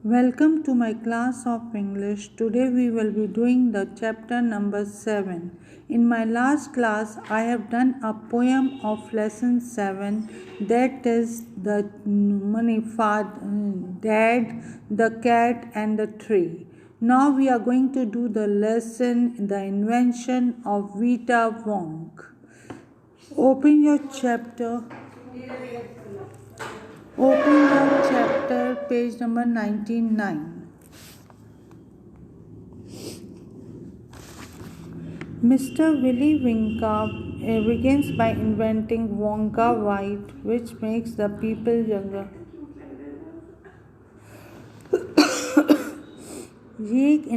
Welcome to my class of English. Today we will be doing the chapter number 7. In my last class, I have done a poem of lesson 7, that is the dad, the cat, and the tree. Now we are going to do the lesson, the invention of Vita Wong. Open your chapter. Open your chapter, page number 99. Mr. Willy Wonka begins by inventing Wonka White, which makes the people younger. ये एक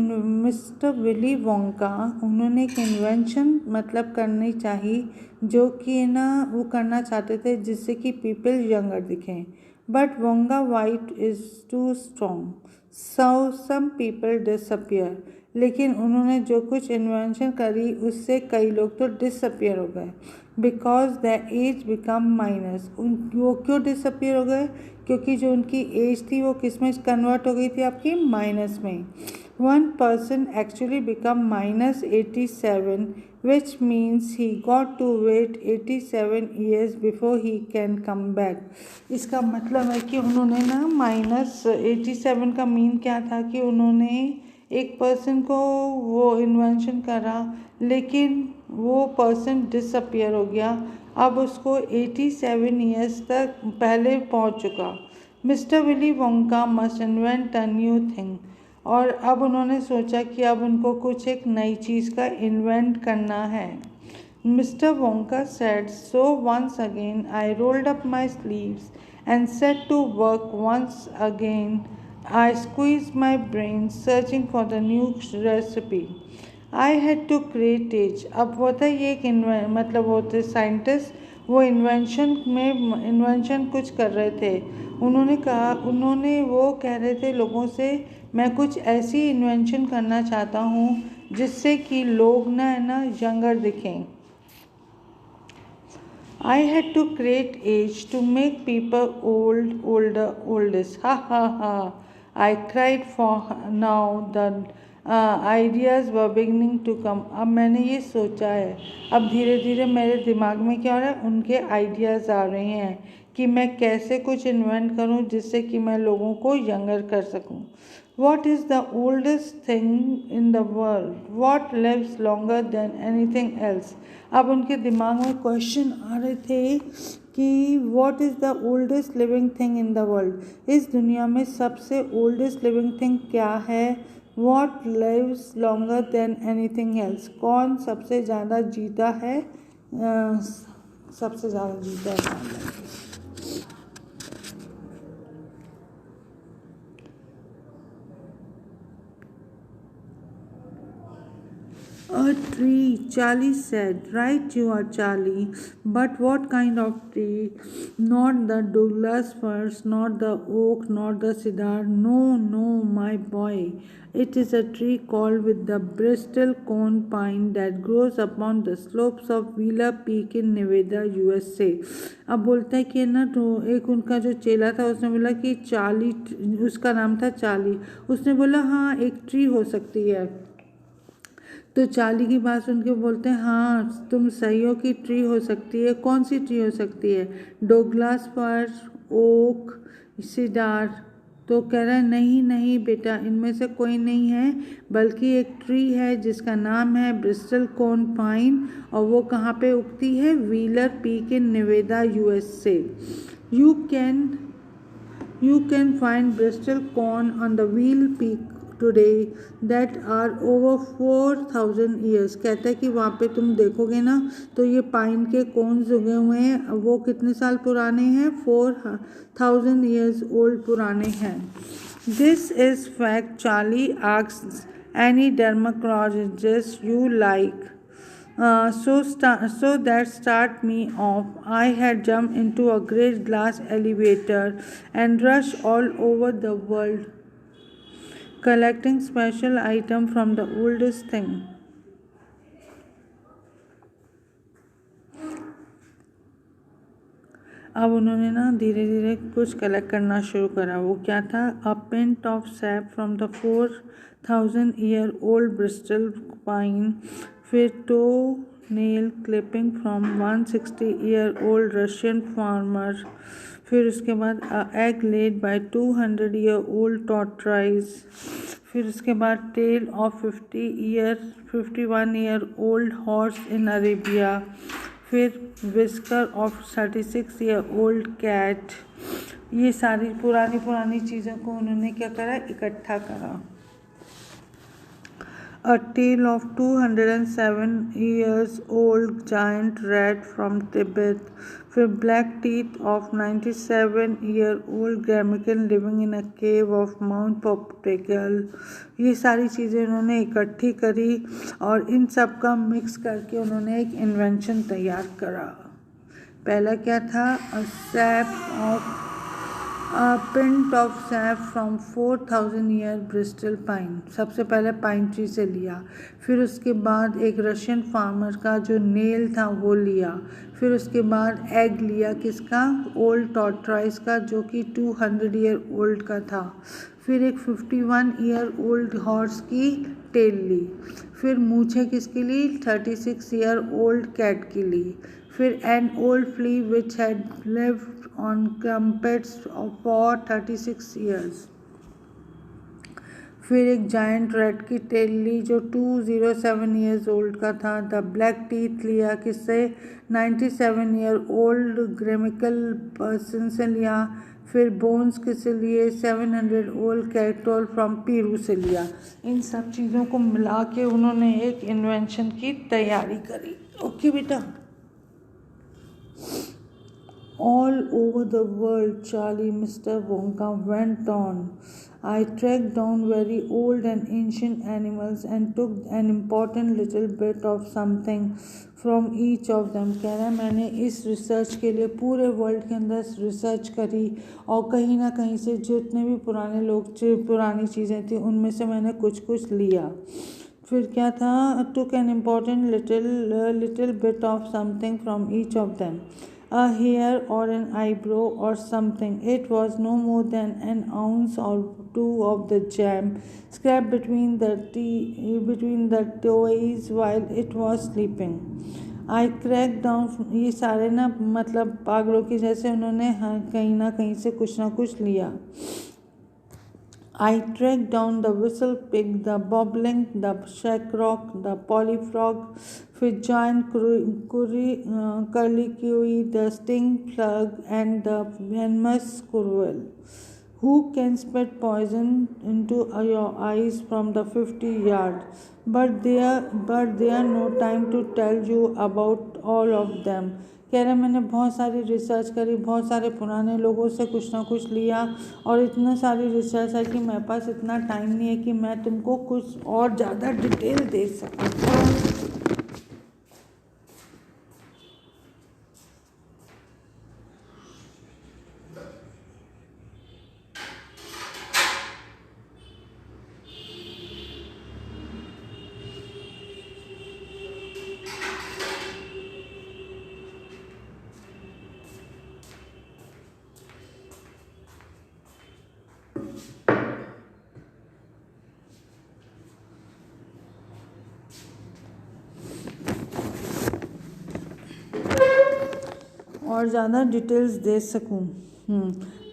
mister Willy Wonka उन्होंने एक invention मतलब करनी चाहिए जो कि ना वो करना चाहते थे जिससे कि पीपल यंगर दिखें but Wonkavite is too strong so some people disappear लेकिन उन्होंने जो कुछ इन्वेंशन करी उससे कई लोग तो डिसअपियर हो गए because the edge become minus वो क्यों डिसअपियर हो गए क्योंकि जो उनकी एज थी वो किस में कन्वर्ट हो गई थी आपकी माइनस में one person actually become minus 87 which means he got to wait 87 years before he can come back इसका मतलब है कि उन्होंने ना माइनस 87 का मीन क्या था कि उन्होंने एक पर्सन को वो इन्वेंशन करा लेकिन वो पर्सन डिसअपियर हो गया अब उसको 87 ईयर्स तक पहले पहुंच चुका mister Willy Wonka must invent a new thing और अब उन्होंने सोचा कि अब उनको कुछ एक नई चीज़ का इन्वेंट करना है mister Wonka said so once again I rolled up my sleeves and set to work once again I squeeze my brain searching for the new recipe I had to create as अब होता है ये एक मतलब होते scientist वो invention कुछ कर रहे थे उन्होंने वो कह रहे थे लोगों से मैं कुछ ऐसी इन्वेंशन करना चाहता हूँ जिससे कि लोग ना यंगर दिखें I had to create age to make people oldest. Ha ha ha. I cried for now the ideas were beginning to come. अब मैंने ये सोचा है अब धीरे धीरे मेरे दिमाग में क्या हो रहा है उनके आइडियाज़ आ रहे हैं कि मैं कैसे कुछ इन्वेंट करूं जिससे कि मैं लोगों को यंगर कर सकूं What is the oldest thing in the world? What lives longer than anything else? अब उनके दिमाग में क्वेश्चन आ रहे थे कि what is the oldest living thing in the world? इस दुनिया में सबसे oldest living thing क्या है What lives longer than anything else? कौन सबसे ज़्यादा जीता है सबसे ज़्यादा जीता है A tree, Charlie said. Right you are, Charlie. But what kind of tree? Not the Douglas firs, not the oak, not the cedar. No, no, my boy. It is a tree called with the Bristol cone pine that grows upon the slopes of Wheeler Peak in Nevada, USA. अब बोलता है कि ना तो एक उनका जो चेला था उसने बोला कि चार्ली उसका नाम था चार्ली उसने बोला हाँ एक ट्री हो सकती है तो चार्ली की बात सुन के बोलते हैं हाँ तुम सही हो कि ट्री हो सकती है कौन सी ट्री हो सकती है डोगलास फर ओक सिडार तो कह रहा है नहीं नहीं बेटा इनमें से कोई नहीं है बल्कि एक ट्री है जिसका नाम है ब्रिस्टल कोन पाइन और वो कहाँ पे उगती है Wheeler Peak in Nevada USA you can find bristlecone on the Wheel Peak today that are over 4000 years कहता है कि वहाँ पे तुम देखोगे ना तो ये पाइन के कोन्स उगे हुए हैं वो कितने साल पुराने हैं 4000 years old पुराने हैं This is fact Charlie asks any dermatologist you like so that start me off. I had jumped into a great glass elevator and rushed all over the world collecting special item from the oldest thing. अब उन्होंने ना धीरे धीरे कुछ collect करना शुरू करा। वो क्या था? A pint of sap from the 4000 year old bristle pine, फिर toe nail clipping from 160 year old Russian farmer, फिर उसके बाद egg laid by 200 year old tortoise, फिर उसके बाद tail of 51 year old horse in Arabia, फिर whisker of 36 year old cat. ये सारी पुरानी चीज़ों को उन्होंने क्या करा? इकट्ठा करा। A tale of 207 years old giant rat from Tibet, फिर black teeth of 97 year old grammarian living in a cave of Mount Popocatépetl। ये सारी चीज़ें उन्होंने इकट्ठी करी और इन सब का मिक्स करके उन्होंने एक इन्वेंशन तैयार करा। पहला क्या था? Pint of sap from 4000 year bristle pine, सबसे पहले पाइन ट्री से लिया। फिर उसके बाद एक रशियन फार्मर का जो नेल था वो लिया। फिर उसके बाद एग लिया, किसका? ओल्ड टॉर्टॉइस का, जो कि 200 ईयर ओल्ड का था। फिर एक 51 ईयर ओल्ड हॉर्स की टेल ली। फिर मूछें किसकी ली? 36 ईयर ओल्ड कैट की ली। फिर an old flea which had lived on crumpets for 36 years। फिर एक जायंट रैट की टेल ली जो 207 ईयर्स ओल्ड का था। द ब्लैक टीथ लिया, किससे? 97 ईयर ओल्ड ग्रेमिकल पर्सन से लिया। फिर बोन्स किससे लिए? 700 ओल्ड कैटल फ्रॉम पेरू से लिया। इन सब चीज़ों को मिला के उन्होंने एक इन्वेंशन की तैयारी करी। ओके बेटा। All over the world, Charlie, Mr. Wonka went on. I tracked down very old and ancient animals and took an important little bit of something from each of them। कह रहा है मैंने इस research के लिए पूरे world के अंदर रिसर्च करी और कहीं ना कहीं से जितने भी पुराने लोग पुरानी चीज़ें थी उनमें से मैंने कुछ लिया। फिर क्या था? took an important little bit of something from each of them, a hair or an eyebrow or something. It was no more than an ounce or two of the jam scrapped between the toys while it was sleeping. I cracked down। ये सारे ना मतलब पागलों की जैसे उन्होंने कहीं ना कहीं से कुछ ना कुछ लिया। I tracked down the whistle pig, the bobolink, the shackrock, the polyfrog, फिर giant curlicue, the sting slug, and the venomous squirrel, who can spit poison into your eyes from the 50 yards. But there no time to tell you about all of them। कह रहे मैंने बहुत सारी research करी, बहुत सारे पुराने लोगों से कुछ ना कुछ लिया और इतना सारी रिसर्च है कि मेरे पास इतना टाइम नहीं है कि मैं तुमको कुछ और ज़्यादा डिटेल दे सकूं। और ज़्यादा डिटेल्स दे सकूं।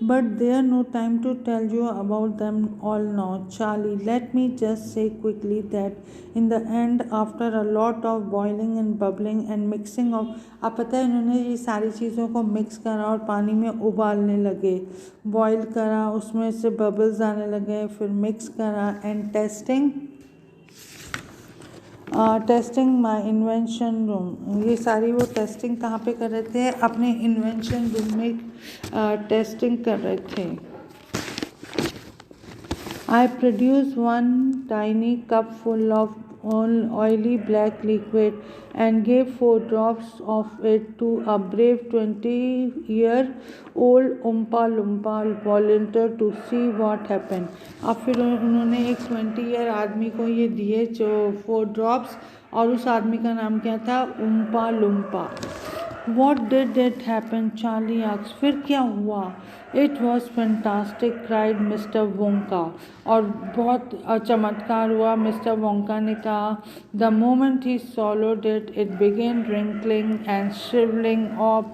But there no time to tell you about them all now, Charlie. Let me just say quickly that in the end, after a lot of boiling and bubbling and mixing of, अब पता है इन्होंने ये सारी चीज़ों को mix करा और पानी में उबालने लगे, बॉईल करा, उसमें से बबल्स आने लगे, फिर मिक्स करा and testing my invention room. ये सारी वो टेस्टिंग कहाँ पे कर रहे थे? अपने इन्वेंशन रूम में टेस्टिंग कर रहे थे। I produced one tiny cup full of oily black liquid and gave 4 drops of it to a brave 20-year-old Oompa Loompa volunteer to see what happened। अब फिर उन्होंने एक 20 ईयर आदमी को ये दिए जो 4 ड्रॉप्स, और उस आदमी का नाम क्या था? उम्पा लुम्पा। What did it happen? Charlie asked. फिर क्या हुआ? It was fantastic, cried Mr. Wonka. और बहुत चमत्कार हुआ, मिस्टर वोंका ने कहा. The moment he swallowed it, it began wrinkling and shriveling up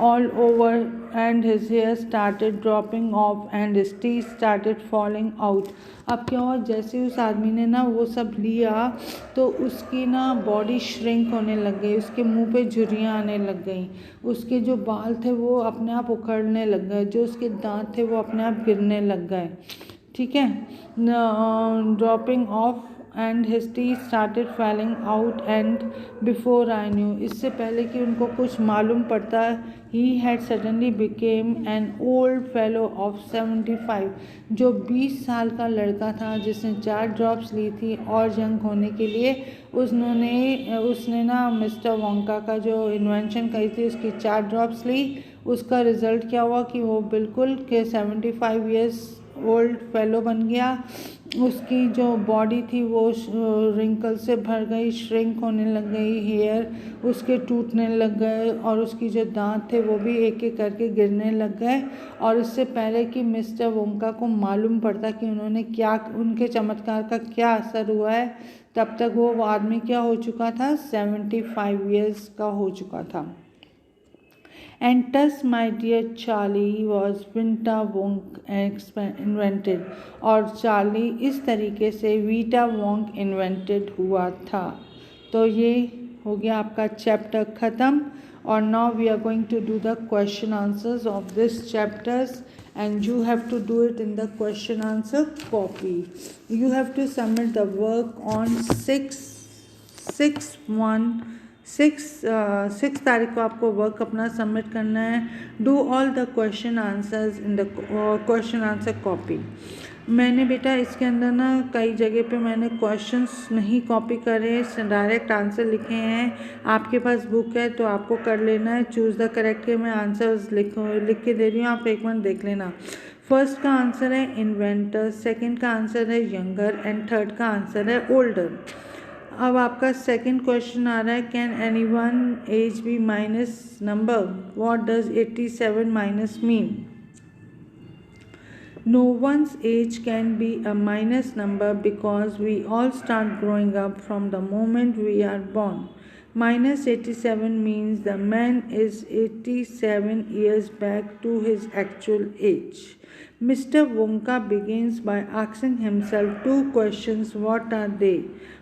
all over, and his hair started dropping off and his teeth started falling out. अब क्या हुआ, जैसे उस आदमी ने ना वो सब लिया तो उसकी ना बॉडी श्रिंक होने लग गई, उसके मुंह पे झुर्रियाँ आने लग गई, उसके जो बाल थे वो अपने आप उखड़ने लग गए, जो उसके दांत थे वो अपने आप गिरने लग गए. ठीक है, dropping of and his teeth started falling out and before I knew, इससे पहले कि उनको कुछ मालूम पड़ता, he had suddenly became an old fellow of 75, जो 20 साल का लड़का था जिसने 4 ड्रॉप्स ली थी और यंग होने के लिए. उसने ना मिस्टर वोंका का जो इन्वेंशन करी थी उसकी 4 ड्रॉप्स ली. उसका रिजल्ट क्या हुआ कि वो बिल्कुल के 75 ईयर्स ओल्ड फेलो बन गया. उसकी जो बॉडी थी वो रिंकल से भर गई, श्रिंक होने लग गई, हेयर उसके टूटने लग गए और उसकी जो दांत थे वो भी एक एक करके गिरने लग गए. और इससे पहले कि मिस्टर वोंका को मालूम पड़ता कि उन्होंने क्या, उनके चमत्कार का क्या असर हुआ है, तब तक वो आदमी क्या हो चुका था, 75 ईयर्स का हो चुका था. And thus, my dear Charlie, was Vita Wonk invented. और चार्ली इस तरीके से वीटा वोंक इन्वेंटेड हुआ था. तो ये हो गया आपका चैप्टर ख़त्म. और now we are going to do the question answers of this chapters and you have to do it in the question answer copy. You have to submit the work on 6 तारीख को आपको work अपना submit करना है. Do all the question answers in the question answer copy. मैंने बेटा इसके अंदर ना कई जगह पे मैंने क्वेश्चंस नहीं कॉपी करे, डायरेक्ट आंसर लिखे हैं. आपके पास बुक है तो आपको कर लेना है. चूज़ द करेक्ट के मैं आंसर्स लिख के दे रही हूँ, आप एक बार देख लेना. फर्स्ट का आंसर है इन्वेंटर, सेकंड का आंसर है यंगर एंड थर्ड का आंसर है ओल्डर. अब आपका सेकंड क्वेश्चन आ रहा है, can any one age be minus number? What does 87 minus mean? No one's age can be a minus number because we all start growing up from the moment we are born. Minus 87 means the man is 87 years back to his actual age. Mr. Wonka begins by asking himself 2 questions. What are they?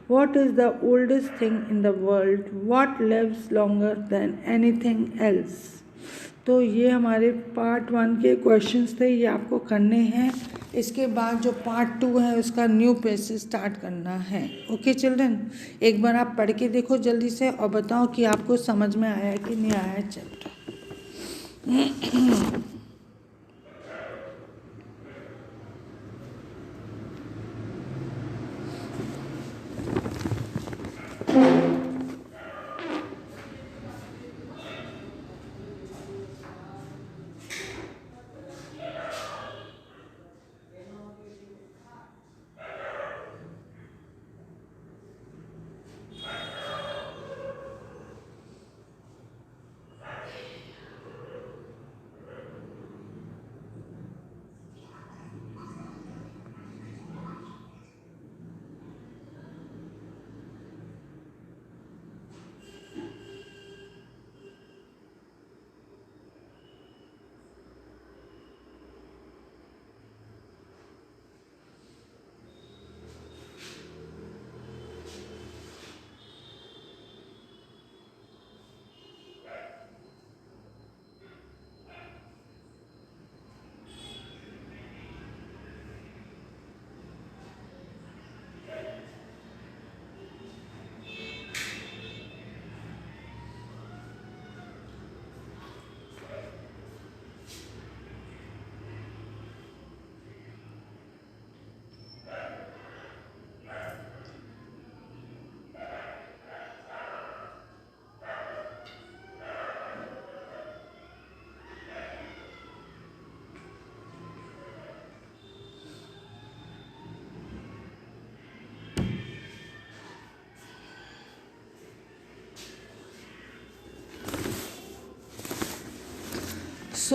What is the oldest thing in the world? What lives longer than anything else? तो ये हमारे part 1 के questions थे, ये आपको करने हैं. इसके बाद जो पार्ट 2 है उसका न्यू पेज से स्टार्ट करना है. ओके चिल्ड्रन, एक बार आप पढ़ के देखो जल्दी से और बताओ कि आपको समझ में आया कि नहीं आया chapter.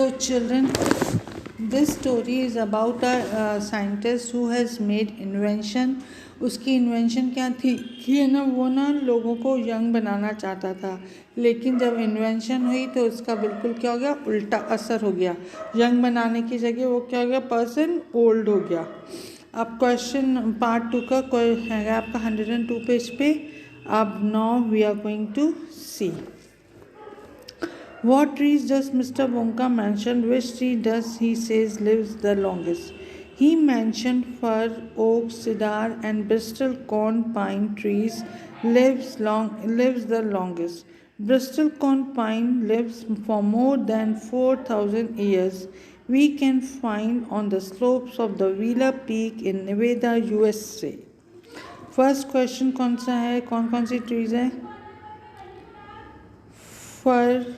So children, this story is about a scientist who has made invention. उसकी इन्वेंशन क्या थी कि है ना वो ना लोगों को यंग बनाना चाहता था, लेकिन जब इन्वेंशन हुई तो उसका बिल्कुल क्या हो गया, उल्टा असर हो गया। यंग बनाने की जगह वो क्या हो गया, पर्सन ओल्ड हो गया। अब क्वेश्चन पार्ट 2 का है आपका 102 पेज पे। अब now we are going to see what trees does Mr. Wonka mention? Which tree does he says lives the longest? He mentioned fir, oak, cedar, and Bristol corn pine trees lives the longest. Bristol corn pine lives for more than 4,000 years. We can find on the slopes of the Wheeler Peak in Nevada, USA. First question कौन सा है, कौन कौन सी trees है? Fir,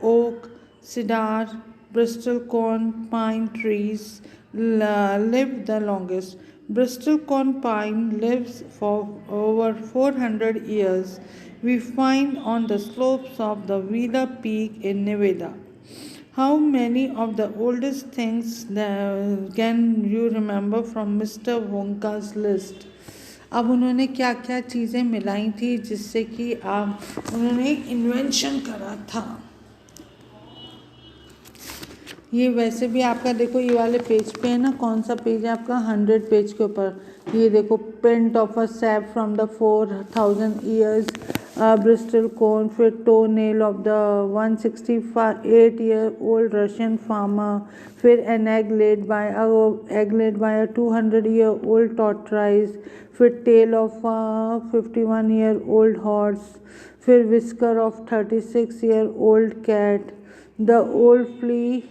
oak, cedar, Bristol corn pine trees live the longest. Bristol corn pine lives for over 400 years. We find on the slopes of the Wheeler Peak in Nevada. How many of the oldest things can you remember from Mr. Wonka's list? अब उन्होंने क्या क्या चीज़ें मिलाई थी जिससे कि उन्होंने इन्वेंशन करा था। ये वैसे भी आपका देखो ये वाले पेज पे है ना, कौन सा पेज है आपका, 100 पेज के ऊपर। ये देखो, print of a sap from the 4,000 years bristlecone, फिर toe nail of the 168 year old Russian farmer, फिर an egg laid by a 200 year old tortoise, फिर tail of 51 year old horse, फिर whisker of 36 year old cat, the old flea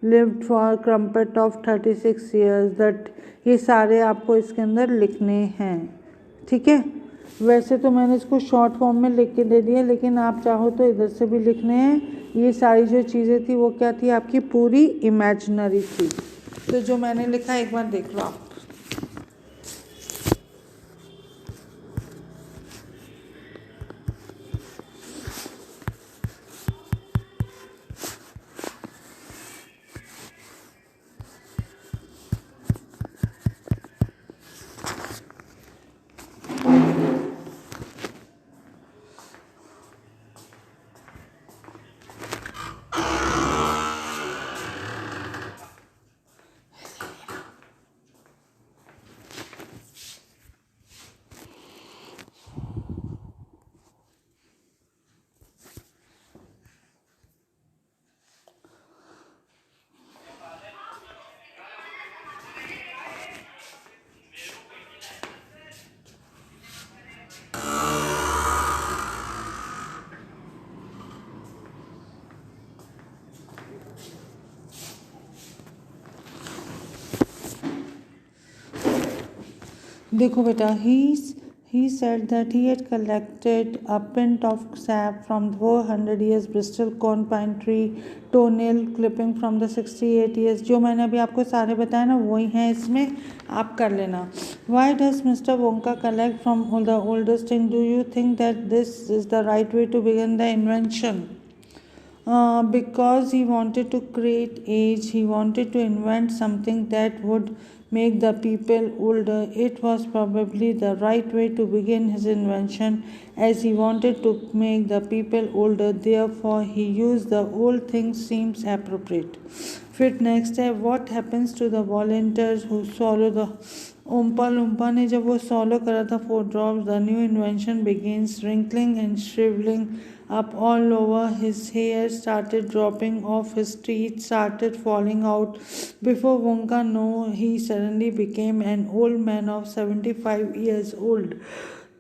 lived for crumpet of 36 years. That ये सारे आपको इसके अंदर लिखने हैं, ठीक है। वैसे तो मैंने इसको शॉर्ट फॉर्म में लिख के दे दिया, लेकिन आप चाहो तो इधर से भी लिखने हैं। ये सारी जो चीज़ें थी वो क्या थी, आपकी पूरी इमेजिनरी थी। तो जो मैंने लिखा एक बार देख लो आप। देखो बेटा, he said that he had collected a pint of sap from 400 years Bristol corn pine tree, toenail clipping from the 68 years। जो मैंने अभी आपको सारे बताए ना वही हैं, इसमें आप कर लेना। Why does Mr. Wonka collect from all the oldest thing? Do you think that this is the right way to begin the invention? Because he wanted to create age, he wanted to invent something that would make the people older. It was probably the right way to begin his invention, as he wanted to make the people older. Therefore, he used the old things seems appropriate. फिर next है, what happens to the volunteers who swallow the ओम्पा लुम्पा ने जब वो सॉलो करा था 4 drops, the new invention begins wrinkling and shriveling up all over. His hair started dropping off, his teeth started falling out. Before Wonka knew, he suddenly became an old man of 75 years old.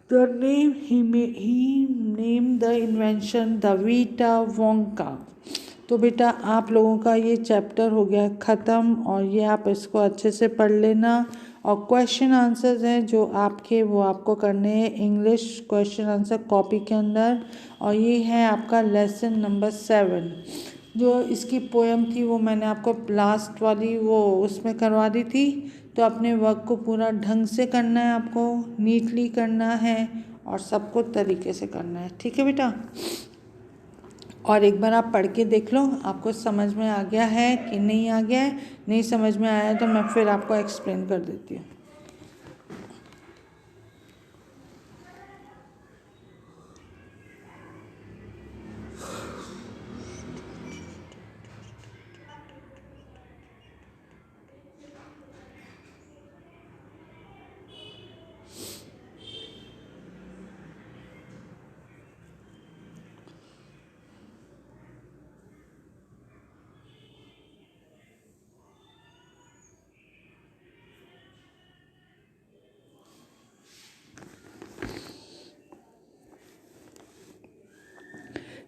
The name he named the invention the Vita Wonka. तो बेटा आप लोगों का ये chapter हो गया ख़त्म, और ये आप इसको अच्छे से पढ़ लेना। और क्वेश्चन आंसर्स हैं जो आपके वो आपको करने हैं इंग्लिश क्वेश्चन आंसर कॉपी के अंदर। और ये है आपका लेसन नंबर 7। जो इसकी पोएम थी वो मैंने आपको लास्ट वाली वो उसमें करवा दी थी। तो अपने वर्क को पूरा ढंग से करना है, आपको नीटली करना है और सबको तरीके से करना है, ठीक है बेटा। और एक बार आप पढ़ के देख लो आपको समझ में आ गया है कि नहीं आ गया है। नहीं समझ में आया तो मैं फिर आपको एक्सप्लेन कर देती हूँ।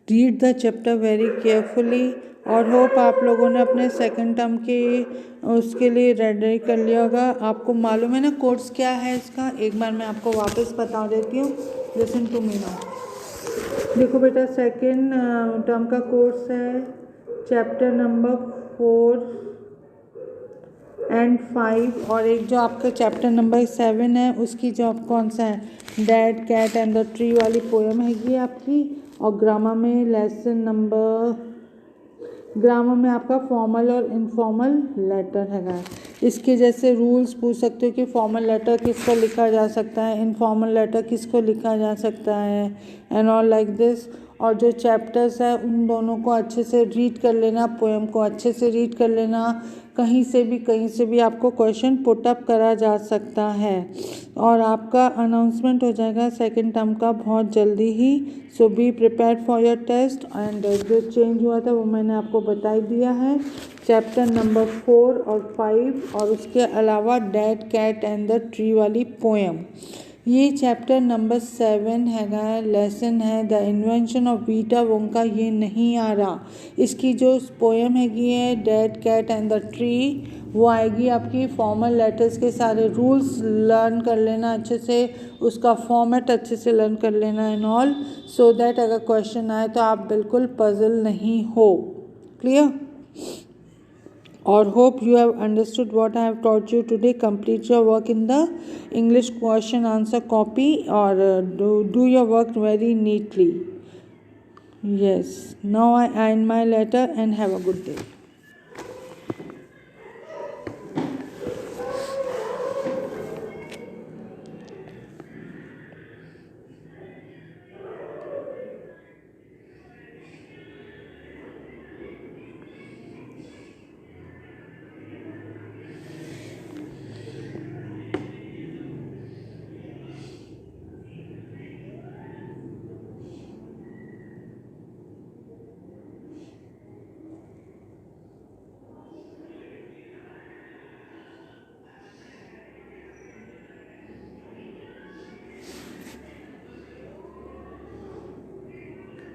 Read the chapter very carefully और होप आप लोगों ने अपने सेकंड टर्म के उसके लिए रेडी कर लिया होगा। आपको मालूम है ना कोर्स क्या है इसका, एक बार मैं आपको वापस बता देती हूँ। Listen to me now. देखो बेटा, सेकंड टर्म का कोर्स है चैप्टर नंबर 4 एंड 5 और एक जो आपका चैप्टर नंबर 7 है उसकी जो आप कौन सा है that cat and the tree वाली पोएम हैगी आपकी। और ग्रामर में लेसन नंबर, ग्रामर में आपका फॉर्मल और इनफॉर्मल लेटर हैगा। इसके जैसे रूल्स पूछ सकते हो कि फॉर्मल लेटर किसको लिखा जा सकता है, इनफॉर्मल लेटर किसको लिखा जा सकता है एंड ऑल लाइक दिस। और जो चैप्टर्स है उन दोनों को अच्छे से रीड कर लेना, पोएम को अच्छे से रीड कर लेना। कहीं से भी आपको क्वेश्चन पुट अप करा जा सकता है और आपका अनाउंसमेंट हो जाएगा सेकंड टर्म का बहुत जल्दी ही। So be prepared for your test. And जो चेंज हुआ था वो मैंने आपको बता ही दिया है, चैप्टर नंबर 4 और 5 और उसके अलावा that cat and the tree वाली पोएम। ये चैप्टर नंबर 7 हैगा, लेसन है the invention of Vita Wonka, ये नहीं आ रहा। इसकी जो पोएम हैगी है that cat and the tree, वो आएगी आपकी फॉर्मल लेटर्स के सारे रूल्स लर्न कर लेना अच्छे से, उसका फॉर्मेट अच्छे से लर्न कर लेना एंड ऑल, सो दैट अगर क्वेश्चन आए तो आप बिल्कुल पजल नहीं हो। Clear? Or hope you have understood what I have taught you today. Complete your work in the English question answer copy or do your work very neatly. Yes. Now I end my letter and have a good day.